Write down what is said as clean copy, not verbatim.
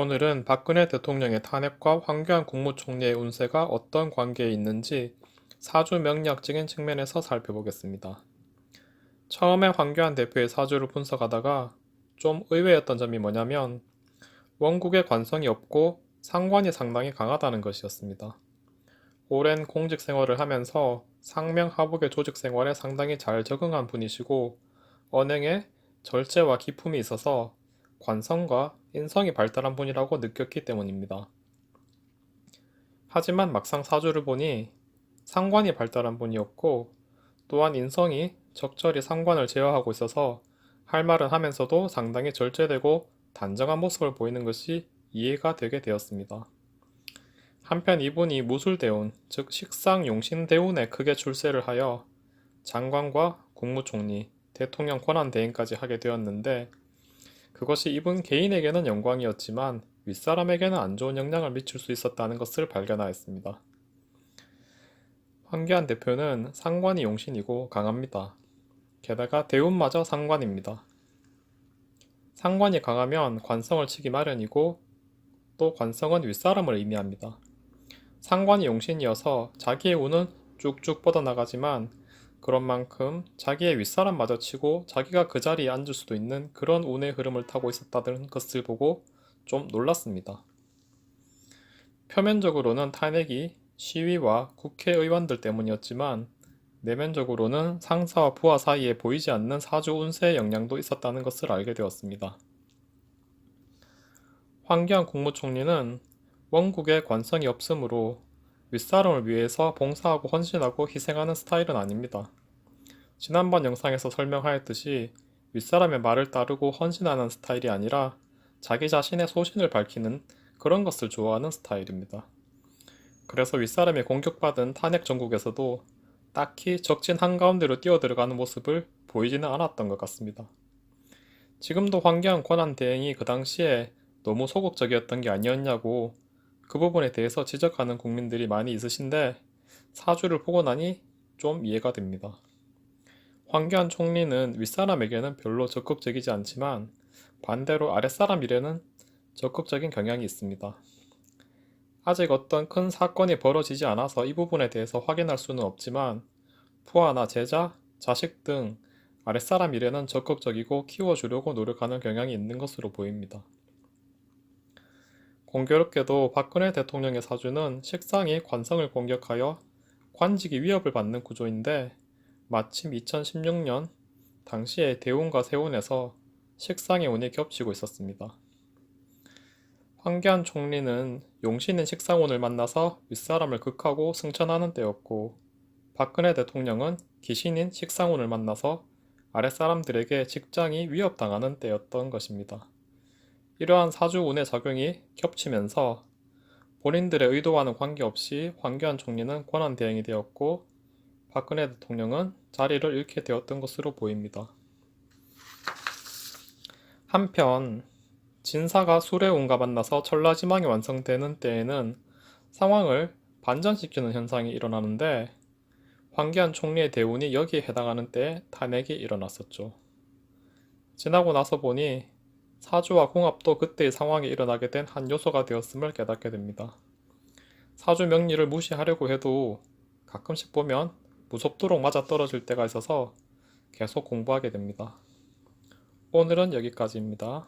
오늘은 박근혜 대통령의 탄핵과 황교안 국무총리의 운세가 어떤 관계에 있는지 사주 명리학적인 측면에서 살펴보겠습니다. 처음에 황교안 대표의 사주를 분석하다가 좀 의외였던 점이 뭐냐면 원국에 관성이 없고 상관이 상당히 강하다는 것이었습니다. 오랜 공직 생활을 하면서 상명하복의 조직 생활에 상당히 잘 적응한 분이시고 언행에 절제와 기품이 있어서 관성과 인성이 발달한 분이라고 느꼈기 때문입니다. 하지만 막상 사주를 보니 상관이 발달한 분이었고 또한 인성이 적절히 상관을 제어하고 있어서 할 말은 하면서도 상당히 절제되고 단정한 모습을 보이는 것이 이해가 되게 되었습니다. 한편 이분이 무술대운, 즉 식상용신대운에 크게 출세를 하여 장관과 국무총리, 대통령 권한대행까지 하게 되었는데 그것이 이분 개인에게는 영광이었지만 윗사람에게는 안 좋은 영향을 미칠 수 있었다는 것을 발견하였습니다. 황교안 대표는 상관이 용신이고 강합니다. 게다가 대운마저 상관입니다. 상관이 강하면 관성을 치기 마련이고 또 관성은 윗사람을 의미합니다. 상관이 용신이어서 자기의 운은 쭉쭉 뻗어나가지만 그런 만큼 자기의 윗사람마저 치고 자기가 그 자리에 앉을 수도 있는 그런 운의 흐름을 타고 있었다는 것을 보고 좀 놀랐습니다. 표면적으로는 탄핵이 시위와 국회의원들 때문이었지만 내면적으로는 상사와 부하 사이에 보이지 않는 사주 운세의 영향도 있었다는 것을 알게 되었습니다. 황교안 국무총리는 원국에 관성이 없으므로 윗사람을 위해서 봉사하고 헌신하고 희생하는 스타일은 아닙니다. 지난번 영상에서 설명하였듯이 윗사람의 말을 따르고 헌신하는 스타일이 아니라 자기 자신의 소신을 밝히는 그런 것을 좋아하는 스타일입니다. 그래서 윗사람이 공격받은 탄핵 정국에서도 딱히 적진 한가운데로 뛰어들어가는 모습을 보이지는 않았던 것 같습니다. 지금도 황교안 권한 대행이 그 당시에 너무 소극적이었던 게 아니었냐고 그 부분에 대해서 지적하는 국민들이 많이 있으신데 사주를 보고 나니 좀 이해가 됩니다. 황교안 총리는 윗사람에게는 별로 적극적이지 않지만 반대로 아랫사람 일에는 적극적인 경향이 있습니다. 아직 어떤 큰 사건이 벌어지지 않아서 이 부분에 대해서 확인할 수는 없지만 부하나 제자, 자식 등 아랫사람 일에는 적극적이고 키워주려고 노력하는 경향이 있는 것으로 보입니다. 공교롭게도 박근혜 대통령의 사주는 식상이 관성을 공격하여 관직이 위협을 받는 구조인데 마침 2016년 당시에 대운과 세운에서 식상의 운이 겹치고 있었습니다. 황교안 총리는 용신인 식상운을 만나서 윗사람을 극하고 승천하는 때였고 박근혜 대통령은 기신인 식상운을 만나서 아랫사람들에게 직장이 위협당하는 때였던 것입니다. 이러한 사주운의 작용이 겹치면서 본인들의 의도와는 관계없이 황교안 총리는 권한대행이 되었고 박근혜 대통령은 자리를 잃게 되었던 것으로 보입니다. 한편 진사가 수레운과 만나서 천라지망이 완성되는 때에는 상황을 반전시키는 현상이 일어나는데 황교안 총리의 대운이 여기에 해당하는 때에 탄핵이 일어났었죠. 지나고 나서 보니 사주와 궁합도 그때의 상황에 일어나게 된 한 요소가 되었음을 깨닫게 됩니다. 사주 명리를 무시하려고 해도 가끔씩 보면 무섭도록 맞아떨어질 때가 있어서 계속 공부하게 됩니다. 오늘은 여기까지입니다.